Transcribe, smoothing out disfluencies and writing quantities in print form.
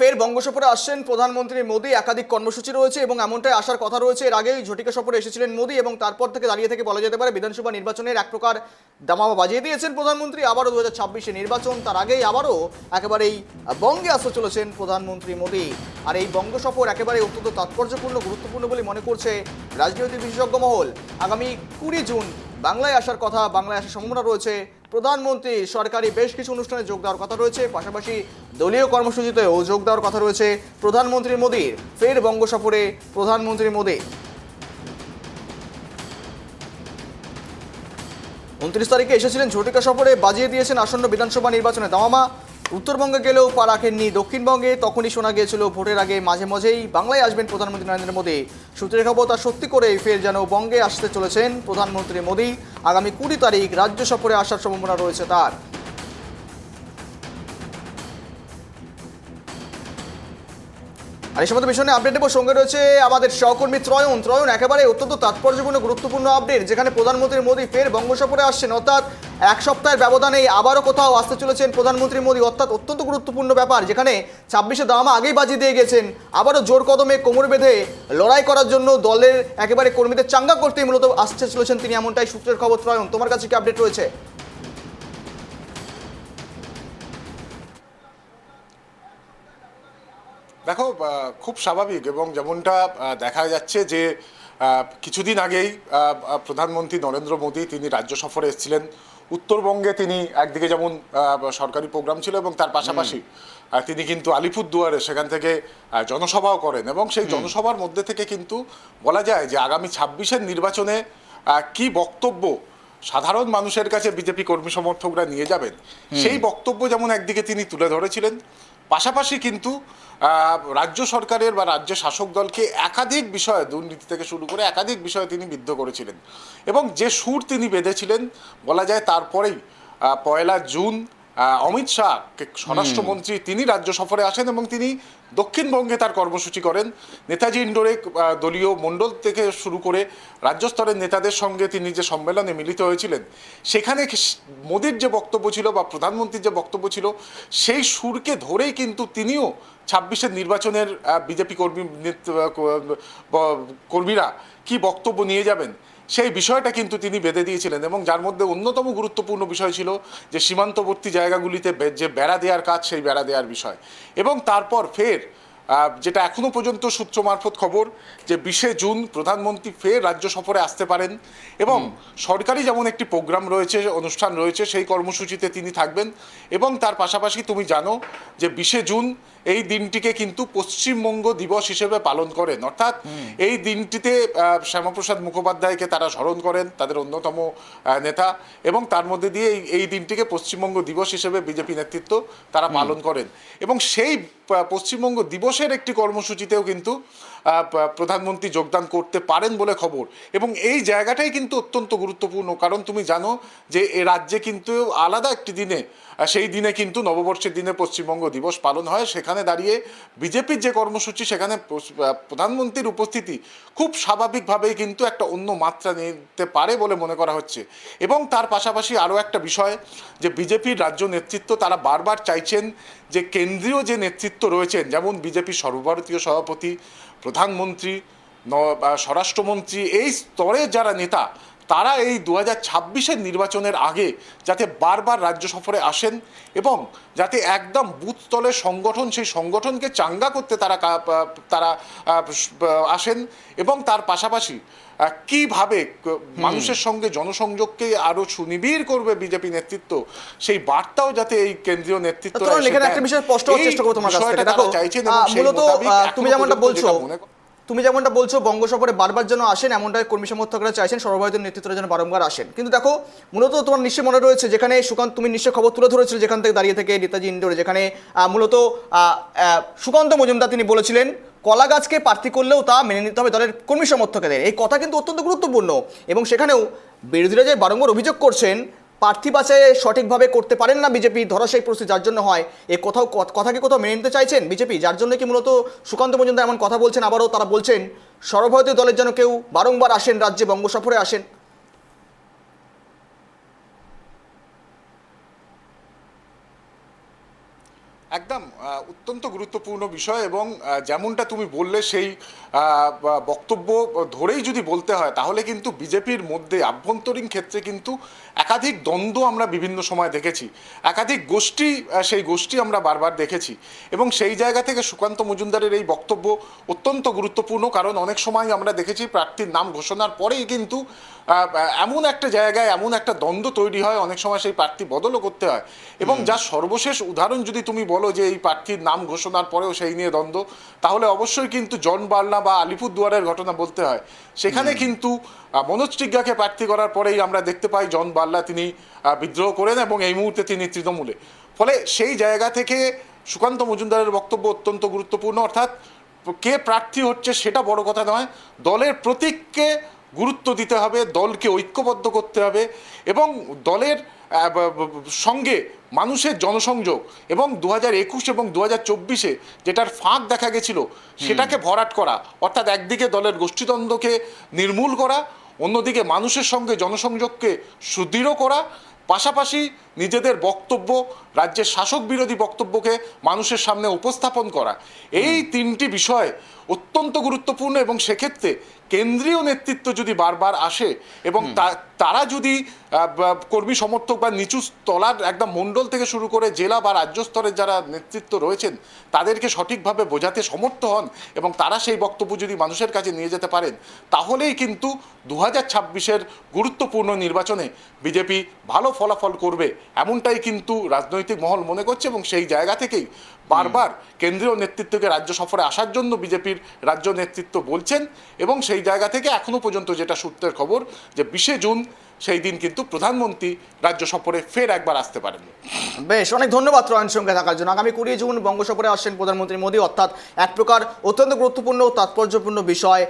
ফের বঙ্গ সফরে আসছেন প্রধানমন্ত্রী মোদী। একাধিক কর্মসূচি রয়েছে এবং এমনটাই আসার কথা রয়েছে। এর আগেই ঝটিকা সফরে এসেছিলেন মোদী এবং তারপর থেকে দাঁড়িয়ে থেকে বলা যেতে পারে বিধানসভা নির্বাচনের এক প্রকার দামামা বাজিয়ে দিয়েছেন প্রধানমন্ত্রী। আবারও 2026-এ নির্বাচন, তার আগেই আবারও একেবারেই বঙ্গে আসতে চলেছেন প্রধানমন্ত্রী মোদী। আর এই বঙ্গ সফর একেবারে অত্যন্ত তাৎপর্যপূর্ণ, গুরুত্বপূর্ণ বলে মনে করছে রাজনৈতিক বিশেষজ্ঞ মহল। আগামী 20 জুন বাংলায় আসার কথা, বাংলায় আসার সম্ভাবনা রয়েছে। প্রধানমন্ত্রী সরকারি বেশ কিছু অনুষ্ঠানে যোগ দেওয়ার কথা রয়েছে, পাশাপাশি দলীয় কর্মসূচিতেও যোগ দেওয়ার কথা রয়েছে প্রধানমন্ত্রী মোদীর। ফের বঙ্গ সফরে প্রধানমন্ত্রী মোদী 29 তারিখে এসেছিলেন ঝটিকা সফরে, বাজিয়ে দিয়েছেন আসন্ন বিধানসভা নির্বাচনে দামামা। উত্তরবঙ্গে গেলেও পা রাখেননি দক্ষিণবঙ্গে। তখনই শোনা গিয়েছিল ভোটের আগে মাঝে মাঝেই বাংলায় আসবেন প্রধানমন্ত্রী নরেন্দ্র মোদী। সূত্রের খবর তা সত্যি করেই ফের যেন বঙ্গে আসতে চলেছেন প্রধানমন্ত্রী মোদী। আগামী 20 তারিখ রাজ্য সফরে আসার সম্ভাবনা রয়েছে তার। আর এই সমস্ত বিষয় নিয়ে আপডেট দেবো। সঙ্গে রয়েছে আমাদের সহকর্মী ত্রয়ন। একেবারে অত্যন্ত তাৎপর্যপূর্ণ গুরুত্বপূর্ণ আপডেট, যেখানে প্রধানমন্ত্রী মোদী ফের বঙ্গ সফরে আসছেন, অর্থাৎ এক সপ্তাহের ব্যবধানে আবারও কোথাও আসতে চলেছেন প্রধানমন্ত্রী মোদী। অর্থাৎ অত্যন্ত গুরুত্বপূর্ণ ব্যাপার, যেখানে 26-এ দামামা আগেই বাজিয়ে দিয়ে গেছেন। আবারও জোর কদমে কোমর বেঁধে লড়াই করার জন্য দলের একেবারে কর্মীদের চাঙ্গা করতেই মূলত আসতে চলেছেন তিনি, এমনটাই সূত্রের খবর। ত্রয়ন, তোমার কাছে কি আপডেট রয়েছে? দেখো, খুব স্বাভাবিক এবং যেমনটা দেখা যাচ্ছে যে কিছুদিন আগেই প্রধানমন্ত্রী নরেন্দ্র মোদী তিনি রাজ্য সফরে এসেছিলেন। উত্তরবঙ্গে তিনি একদিকে যেমন সরকারি প্রোগ্রাম ছিল এবং তার পাশাপাশি তিনি কিন্তু আলিপুরদুয়ারে সেখান থেকে জনসভাও করেন এবং সেই জনসভার মধ্যে থেকে কিন্তু বলা যায় যে আগামী 26-এর নির্বাচনে কি বক্তব্য সাধারণ মানুষের কাছে বিজেপি কর্মী সমর্থকরা নিয়ে যাবেন, সেই বক্তব্য যেমন একদিকে তিনি তুলে ধরেছিলেন, পাশাপাশি কিন্তু রাজ্য সরকারের বা রাজ্য শাসক দলকে একাধিক বিষয়ে, দুর্নীতি থেকে শুরু করে একাধিক বিষয়ে তিনি বিদ্ধ করেছিলেন। এবং যে সুর তিনি বেঁধেছিলেন বলা যায় তারপরেই 1 জুন অমিত শাহ স্বরাষ্ট্রমন্ত্রী তিনি রাজ্য সফরে আসেন এবং তিনি দক্ষিণবঙ্গে তার কর্মসূচি করেন। নেতাজি ইন্ডোরে দলীয় মণ্ডল থেকে শুরু করে রাজ্য স্তরের নেতাদের সঙ্গে তিনি যে সম্মেলনে মিলিত হয়েছিলেন, সেখানে মোদির যে বক্তব্য ছিল বা প্রধানমন্ত্রীর যে বক্তব্য ছিল, সেই সুরকে ধরেই কিন্তু তিনিও 26-এর নির্বাচনের বিজেপি কর্মীরা কি বক্তব্য নিয়ে যাবেন সেই বিষয়টা কিন্তু তিনি বেঁধে দিয়েছিলেন। এবং যার মধ্যে অন্যতম গুরুত্বপূর্ণ বিষয় ছিল যে সীমান্তবর্তী জায়গাগুলিতে যে বেড়া দেওয়ার কাজ, সেই বেড়া দেওয়ার বিষয়। এবং তারপর ফের যেটা এখনো পর্যন্ত সূত্র মারফত খবর, যে 20 জুন প্রধানমন্ত্রী ফের রাজ্য সফরে আসতে পারেন এবং সরকারি যেমন একটি প্রোগ্রাম রয়েছে, অনুষ্ঠান রয়েছে, সেই কর্মসূচিতে তিনি থাকবেন। এবং তার পাশাপাশি তুমি জানো যে 20 জুন এই দিনটিকে কিন্তু পশ্চিমবঙ্গ দিবস হিসেবে পালন করেন, অর্থাৎ এই দিনটিতে শ্যামাপ্রসাদ মুখোপাধ্যায়কে তারা স্মরণ করেন, তাদের অন্যতম নেতা, এবং তার মধ্যে দিয়ে এই দিনটিকে পশ্চিমবঙ্গ দিবস হিসেবে বিজেপি নেতৃত্ব তারা পালন করেন। এবং সেই পশ্চিমবঙ্গ দিবসের একটি কর্মসূচিতেও কিন্তু প্রধানমন্ত্রী যোগদান করতে পারেন বলে খবর। এবং এই জায়গাটাই কিন্তু অত্যন্ত গুরুত্বপূর্ণ, কারণ তুমি জানো যে এ রাজ্যে কিন্তু আলাদা একটি দিনে, সেই দিনে কিন্তু নববর্ষের দিনে পশ্চিমবঙ্গ দিবস পালন হয়। সেখানে দাঁড়িয়ে বিজেপির যে কর্মসূচি, সেখানে প্রধানমন্ত্রীর উপস্থিতি খুব স্বাভাবিকভাবেই কিন্তু একটা অন্য মাত্রা নিতে পারে বলে মনে করা হচ্ছে। এবং তার পাশাপাশি আরও একটা বিষয়, যে বিজেপির রাজ্য নেতৃত্ব তারা বারবার চাইছেন যে কেন্দ্রীয় যে নেতৃত্ব রয়েছেন, যেমন বিজেপির সর্বভারতীয় সভাপতি, প্রধানমন্ত্রী, স্বরাষ্ট্রমন্ত্রী, এই স্তরে যারা নেতা, তারা এই 2026-এর নির্বাচনের আগে যাতে বারবার রাজ্য সফরে আসেন এবং যাতে একদম বুথ স্তরের সংগঠন, সেই সংগঠনকে চাঙ্গা করতে তারা আসেন। এবং তার পাশাপাশি কিভাবে মানুষের সঙ্গে জনসংযোগকে আরো সুনিবিড় করবে বিজেপি নেতৃত্ব, সেই বার্তাও যাতে এই কেন্দ্রীয় নেতৃত্ব একটা বিষয় স্পষ্ট হওয়ার চেষ্টা করবো তোমার কাছ থেকে। দেখো, মূলত তুমি যেমনটা বলছো বঙ্গ সফরে বারবার যেন আসেন, এমনটাই কর্মী সমর্থকরা চাইছেন, সর্বভারতীয় নেতৃত্বরা যেন বারংবার আসেন। কিন্তু দেখো, মূলত তোমার নিশ্চয় মনে রয়েছে, যেখানে সুকান্ত, তুমি নিশ্চয় খবর তুলে ধরেছিলে যেখান থেকে দাঁড়িয়ে থেকে নেতাজি ইন্ডোরে, যেখানে মূলত সুকান্ত মজুমদার তিনি বলেছিলেন কলা গাছকে প্রার্থী করলেও তা মেনে নিতে হবে দলের কর্মী সমর্থকদের। এই কথা কিন্তু অত্যন্ত গুরুত্বপূর্ণ। এবং সেখানেও বিরোধীরা যে বারংবার অভিযোগ করছেন প্রার্থী বাছাই সঠিকভাবে করতে পারেন না বিজেপি, ধরাশায়ী পরিস্থিতি, যার জন্য হয় এই কথাকে কোথাও মেনে নিতে চাইছেন বিজেপি, যার জন্য কি মূলত সুকান্ত মজুমদার এমন কথা বলছেন। আবারও তারা বলছেন সর্বভারতীয় দলের যেন কেউ বারংবার আসেন, রাজ্যে বঙ্গ সফরে আসেন। একদম অত্যন্ত গুরুত্বপূর্ণ বিষয় এবং যেমনটা তুমি বললে সেই বক্তব্য ধরেই যদি বলতে হয় তাহলে কিন্তু বিজেপির মধ্যে আভ্যন্তরীণ ক্ষেত্রে কিন্তু একাধিক দ্বন্দ্ব আমরা বিভিন্ন সময় দেখেছি, একাধিক গোষ্ঠী সেই গোষ্ঠী আমরা বারবার দেখেছি এবং সেই জায়গা থেকে সুকান্ত মজুমদারের এই বক্তব্য অত্যন্ত গুরুত্বপূর্ণ। কারণ অনেক সময় আমরা দেখেছি প্রার্থীর নাম ঘোষণার পরেই কিন্তু এমন একটা জায়গায় এমন একটা দ্বন্দ্ব তৈরি হয়, অনেক সময় সেই প্রার্থী বদলও করতে হয় এবং যার সর্বশেষ উদাহরণ যদি তুমি বলো যে এই প্রার্থীর নাম ঘোষণার পরেও সেই নিয়ে দ্বন্দ্ব, তাহলে অবশ্যই কিন্তু জন বার্লা বা আলিপুরদুয়ারের ঘটনা বলতে হয়। সেখানে কিন্তু মনোজ টিগ্গাকে প্রার্থী করার পরেই আমরা দেখতে পাই জন বার্লা তিনি বিদ্রোহ করেন এবং এই মুহূর্তে তিনি তৃণমূলে। ফলে সেই জায়গা থেকে সুকান্ত মজুমদারের বক্তব্য অত্যন্ত গুরুত্বপূর্ণ। অর্থাৎ কে প্রার্থী হচ্ছে সেটা বড় কথা নয়, দলের প্রতীককে গুরুত্ব দিতে হবে, দলকে ঐক্যবদ্ধ করতে হবে এবং দলের সঙ্গে মানুষের জনসংযোগ এবং 2021 এবং 2024 যেটার ফাঁক দেখা গেছিল সেটাকে ভরাট করা। অর্থাৎ একদিকে দলের গোষ্ঠীদ্বন্দ্বকে নির্মূল করা, অন্যদিকে মানুষের সঙ্গে জনসংযোগকে সুদৃঢ় করা, পাশাপাশি নিজেদের বক্তব্য, রাজ্যের শাসক বিরোধী বক্তব্যকে মানুষের সামনে উপস্থাপন করা। এই তিনটি বিষয় অত্যন্ত গুরুত্বপূর্ণ এবং সেক্ষেত্রে কেন্দ্রীয় নেতৃত্ব যদি বারবার আসে এবং তারা যদি কর্মী সমর্থক বা নিচু তলার একদম মণ্ডল থেকে শুরু করে জেলা বা রাজ্য স্তরের যারা নেতৃত্ব রয়েছেন তাদেরকে সঠিকভাবে বোঝাতে সমর্থ হন এবং তারা সেই বক্তব্য যদি মানুষের কাছে নিয়ে যেতে পারেন, তাহলেই কিন্তু 2026-এর গুরুত্বপূর্ণ নির্বাচনে বিজেপি ভালো ফলাফল করবে, এমনটাই কিন্তু রাজনৈতিক মহল মনে করছে এবং সেই জায়গা থেকেই বারবার কেন্দ্রীয় নেতৃত্বকে রাজ্য সফরে আসার জন্য বিজেপির রাজ্য নেতৃত্ব বলছেন এবং সেই জায়গা থেকে এখনো পর্যন্ত যেটা সূত্রের খবর যে 20 জুন সেই দিন কিন্তু প্রধানমন্ত্রী রাজ্য সফরে ফের একবার আসতে পারেন। বেশ, অনেক ধন্যবাদ রয়ন সঙ্গে থাকার জন্য। আগামী 20 জুন বঙ্গ সফরে আসছেন প্রধানমন্ত্রী মোদী, অর্থাৎ এক প্রকার অত্যন্ত গুরুত্বপূর্ণ ও তাৎপর্যপূর্ণ বিষয়